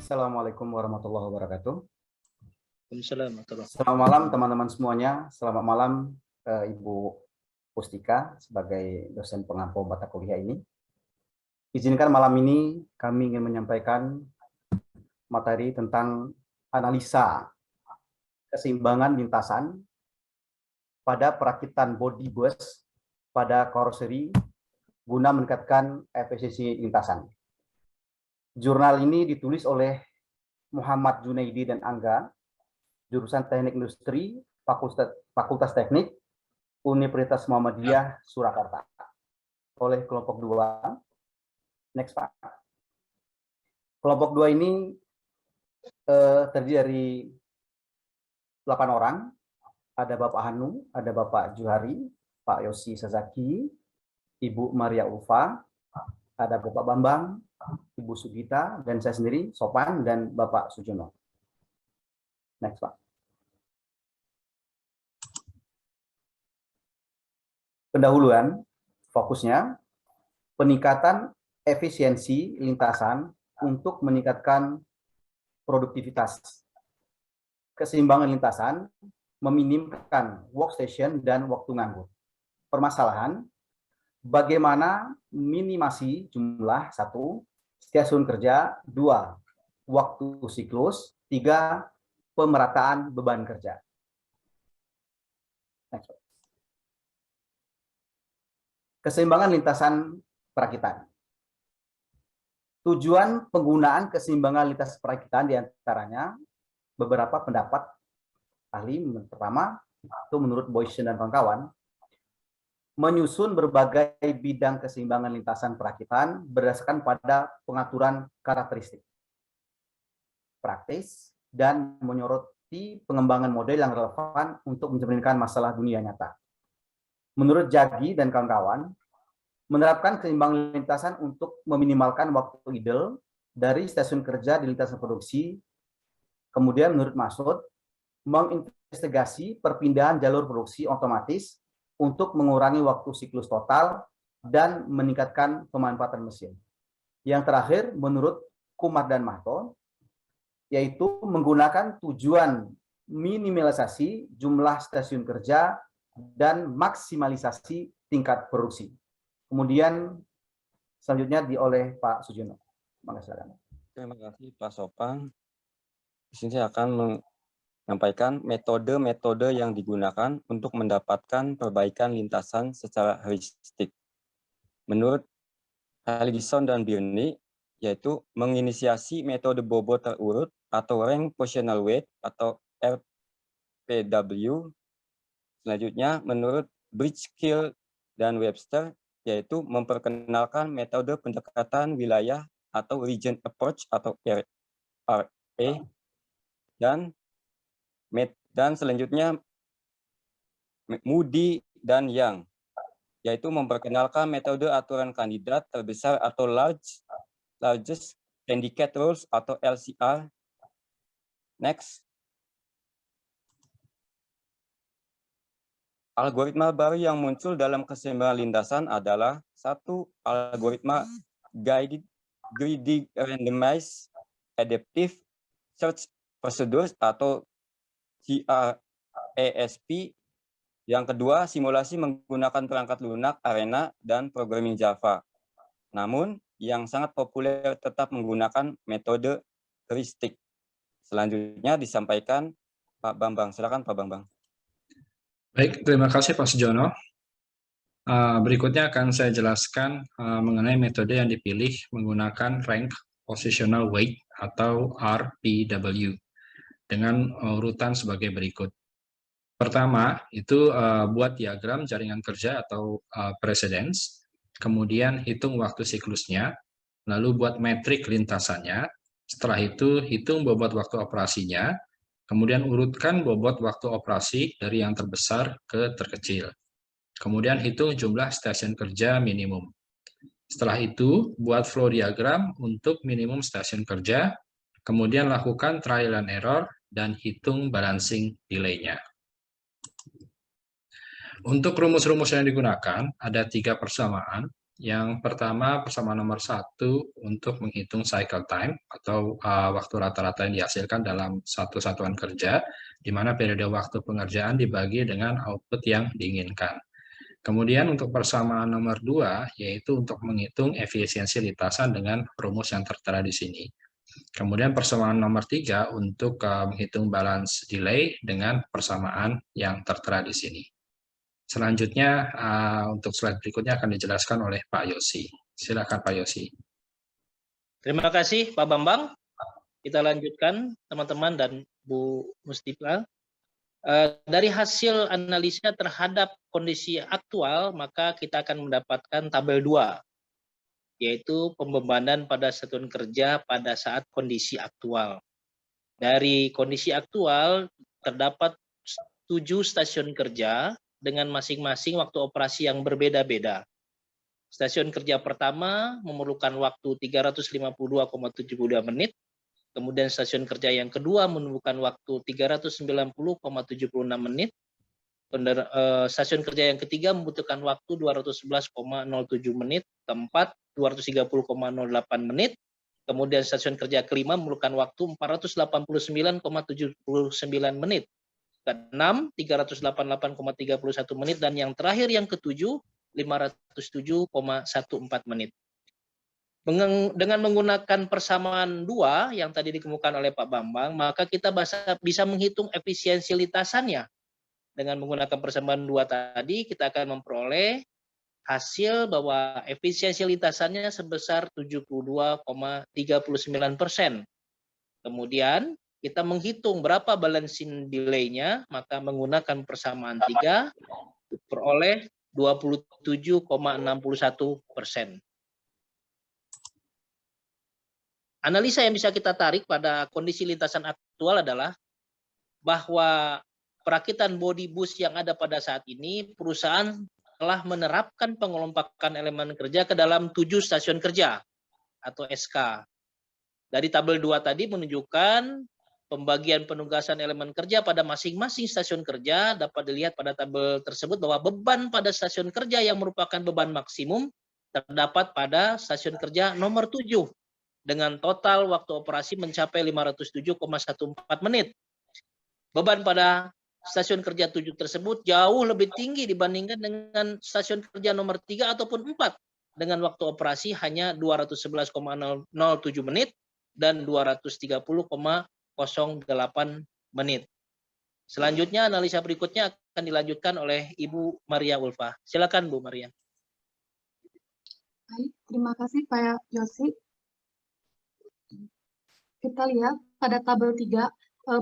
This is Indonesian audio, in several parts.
Assalamualaikum warahmatullahi wabarakatuh. Waalaikumsalam. Selamat malam teman-teman semuanya. Selamat malam Ibu Pustika sebagai dosen pengampu mata kuliah ini. Izinkan malam ini kami ingin menyampaikan materi tentang analisa keseimbangan lintasan pada perakitan body bus pada karoseri guna meningkatkan efisiensi lintasan. Jurnal ini ditulis oleh Muhammad Junaidi dan Angga, jurusan Teknik Industri, Fakultas Teknik, Universitas Muhammadiyah, Surakarta. Oleh kelompok 2. Next, Pak. Kelompok 2 ini terdiri dari 8 orang. Ada Bapak Hanu, ada Bapak Juhari, Pak Yosi Sasaki, Ibu Maria Ulfa, ada Bapak Bambang, Ibu Sugita, dan saya sendiri, Sopan, dan Bapak Sujono. Next, Pak. Pendahuluan, fokusnya, peningkatan efisiensi lintasan untuk meningkatkan produktivitas. Keseimbangan lintasan meminimkan workstation dan waktu nganggur. Permasalahan, bagaimana minimasi jumlah 1, stasiun kerja, 2, waktu siklus, 3, pemerataan beban kerja. Next. Keseimbangan lintasan perakitan. Tujuan penggunaan keseimbangan lintas perakitan diantaranya beberapa pendapat ahli. Pertama, itu menurut Boysen dan kawan-kawan, menyusun berbagai bidang keseimbangan lintasan perakitan berdasarkan pada pengaturan karakteristik praktis dan menyoroti pengembangan model yang relevan untuk mencerminkan masalah dunia nyata. Menurut Jagi dan kawan-kawan, menerapkan keseimbangan lintasan untuk meminimalkan waktu idle dari stasiun kerja di lintasan produksi. Kemudian menurut Masud, menginvestigasi perpindahan jalur produksi otomatis untuk mengurangi waktu siklus total dan meningkatkan pemanfaatan mesin. Yang terakhir, menurut Kumar dan Mahto, yaitu menggunakan tujuan minimalisasi jumlah stasiun kerja dan maksimalisasi tingkat produksi. Kemudian selanjutnya oleh Pak Sujono. Terima kasih Pak Sopan. Di sini saya akan menyampaikan metode-metode yang digunakan untuk mendapatkan perbaikan lintasan secara heuristik. Menurut Haligisson dan Birney, yaitu menginisiasi metode bobot terurut atau rank positional weight atau RPW. Selanjutnya, menurut Bridgekill dan Webster, yaitu memperkenalkan metode pendekatan wilayah atau region approach atau RA. Dan selanjutnya Moody dan Young, yaitu memperkenalkan metode aturan kandidat terbesar atau largest candidate rules atau LCR. Next. Algoritma baru yang muncul dalam keseimbangan lintasan adalah 1. Algoritma Guided Greedy Randomized Adaptive Search Procedures atau GRASP. Yang kedua, simulasi menggunakan perangkat lunak, arena, dan programming Java. Namun, yang sangat populer tetap menggunakan metode heuristik. Selanjutnya disampaikan Pak Bambang. Silakan Pak Bambang. Baik, terima kasih Pak Sujono. Berikutnya akan saya jelaskan mengenai metode yang dipilih menggunakan rank positional weight atau RPW dengan urutan sebagai berikut. Pertama, itu buat diagram jaringan kerja atau precedence, kemudian hitung waktu siklusnya, lalu buat metrik lintasannya, setelah itu hitung bobot waktu operasinya, kemudian urutkan bobot waktu operasi dari yang terbesar ke terkecil. Kemudian hitung jumlah stasiun kerja minimum. Setelah itu, buat flow diagram untuk minimum stasiun kerja, kemudian lakukan trial and error, dan hitung balancing delay-nya. Untuk rumus-rumus yang digunakan, ada 3 persamaan, Yang pertama, persamaan nomor 1 untuk menghitung cycle time atau waktu rata-rata yang dihasilkan dalam satu satuan kerja, di mana periode waktu pengerjaan dibagi dengan output yang diinginkan. Kemudian untuk persamaan nomor 2, yaitu untuk menghitung efisiensi lintasan dengan rumus yang tertera di sini. Kemudian persamaan nomor 3 untuk menghitung balance delay dengan persamaan yang tertera di sini. Selanjutnya, untuk slide berikutnya akan dijelaskan oleh Pak Yosi. Silakan Pak Yosi. Terima kasih Pak Bambang. Kita lanjutkan teman-teman dan Bu Mustifa. Dari hasil analisa terhadap kondisi aktual, maka kita akan mendapatkan tabel 2, yaitu pembebanan pada satuan kerja pada saat kondisi aktual. Dari kondisi aktual, terdapat 7 stasiun kerja dengan masing-masing waktu operasi yang berbeda-beda. Stasiun kerja pertama memerlukan waktu 352,72 menit, kemudian stasiun kerja yang kedua memerlukan waktu 390,76 menit, stasiun kerja yang ketiga membutuhkan waktu 211,07 menit, keempat 230,08 menit, kemudian stasiun kerja kelima memerlukan waktu 489,79 menit, keenam 388,31 menit, dan yang terakhir yang ketujuh 507,14 menit. Dengan menggunakan persamaan 2 yang tadi dikemukakan oleh Pak Bambang, maka kita bisa menghitung efisiensi lintasannya. Dengan menggunakan persamaan 2 tadi, kita akan memperoleh hasil bahwa efisiensi lintasannya sebesar 72,39%. Kemudian kita menghitung berapa balancing delay-nya, maka menggunakan persamaan 3 diperoleh 27,61%. Analisa yang bisa kita tarik pada kondisi lintasan aktual adalah bahwa perakitan body bus yang ada pada saat ini, perusahaan telah menerapkan pengelompokan elemen kerja ke dalam 7 stasiun kerja atau SK. Dari tabel 2 tadi menunjukkan pembagian penugasan elemen kerja pada masing-masing stasiun kerja. Dapat dilihat pada tabel tersebut bahwa beban pada stasiun kerja yang merupakan beban maksimum terdapat pada stasiun kerja nomor 7 dengan total waktu operasi mencapai 507,14 menit. Beban pada stasiun kerja 7 tersebut jauh lebih tinggi dibandingkan dengan stasiun kerja nomor 3 ataupun 4 dengan waktu operasi hanya 211,07 menit dan 230,08 menit. Selanjutnya analisa berikutnya akan dilanjutkan oleh Ibu Maria Ulfa. Silakan Bu Maria. Baik, terima kasih Pak Yosi. Kita lihat pada tabel 3,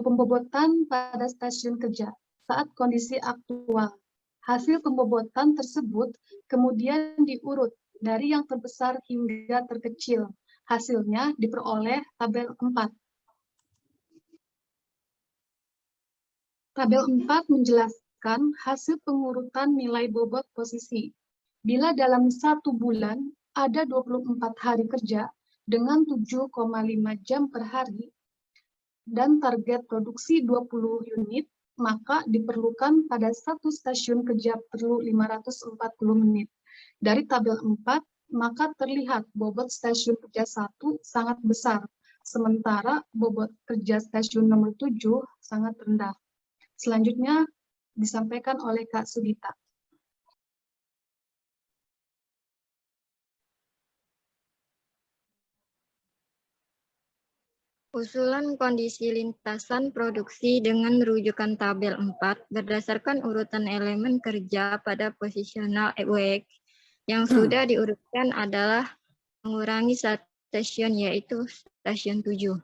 pembobotan pada stasiun kerja saat kondisi aktual. Hasil pembobotan tersebut kemudian diurut dari yang terbesar hingga terkecil. Hasilnya diperoleh tabel 4. Tabel 4 menjelaskan hasil pengurutan nilai bobot posisi. Bila dalam 1 bulan ada 24 hari kerja dengan 7,5 jam per hari dan target produksi 20 unit, maka diperlukan pada satu stasiun kerja perlu 540 menit. Dari tabel 4, maka terlihat bobot stasiun kerja 1 sangat besar, sementara bobot kerja stasiun nomor 7 sangat rendah. Selanjutnya disampaikan oleh Kak Sugita. Usulan kondisi lintasan produksi dengan rujukan tabel 4 berdasarkan urutan elemen kerja pada positional weight yang sudah diurutkan adalah mengurangi stasiun, yaitu stasiun 7.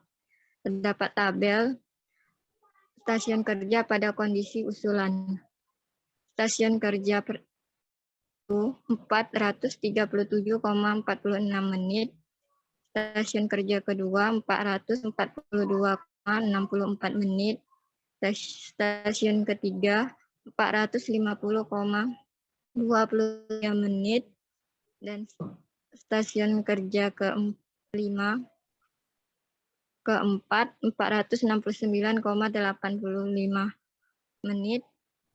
Terdapat tabel stasiun kerja pada kondisi usulan. Stasiun kerja 437,46 menit. Stasiun kerja kedua 442,64 menit. Stasiun ketiga 450,23 menit. Dan stasiun kerja keempat 469,85 menit.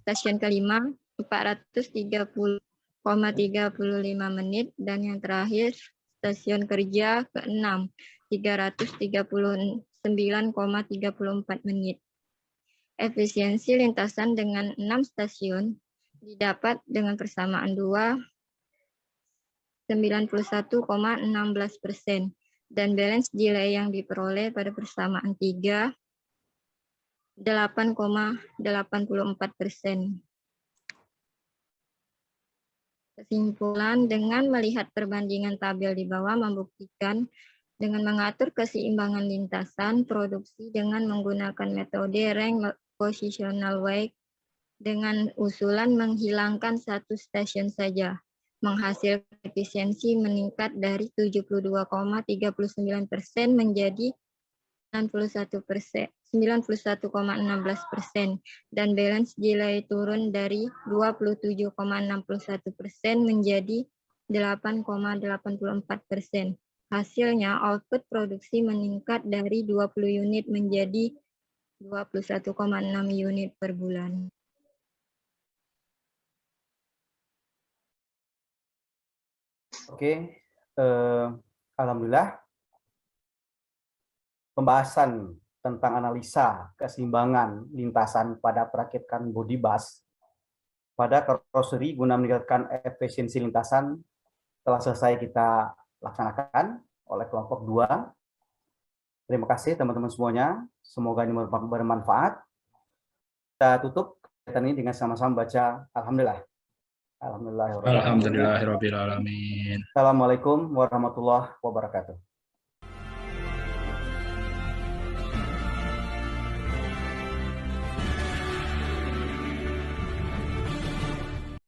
Stasiun kelima 430 menit, dan yang terakhir stasiun kerja ke-6 339,34 menit. Efisiensi lintasan dengan 6 stasiun didapat dengan persamaan 91,16%, dan balance delay yang diperoleh pada persamaan 3 8,84%. Kesimpulan, dengan melihat perbandingan tabel di bawah membuktikan dengan mengatur keseimbangan lintasan produksi dengan menggunakan metode rank positional weight dengan usulan menghilangkan satu stasiun saja, menghasilkan efisiensi meningkat dari 72,39% menjadi 91,16%, dan balance delay turun dari 27,61% menjadi 8,84%. Hasilnya, output produksi meningkat dari 20 unit menjadi 21,6 unit per bulan. Oke, alhamdulillah pembahasan tentang analisa keseimbangan lintasan pada perakitan body bus pada karoseri guna meningkatkan efisiensi lintasan telah selesai kita laksanakan oleh kelompok 2. Terima kasih teman-teman semuanya. Semoga ini bermanfaat. Kita tutup kegiatan ini dengan sama-sama baca Alhamdulillah. Alhamdulillahirabbil alamin. Assalamualaikum warahmatullahi wabarakatuh.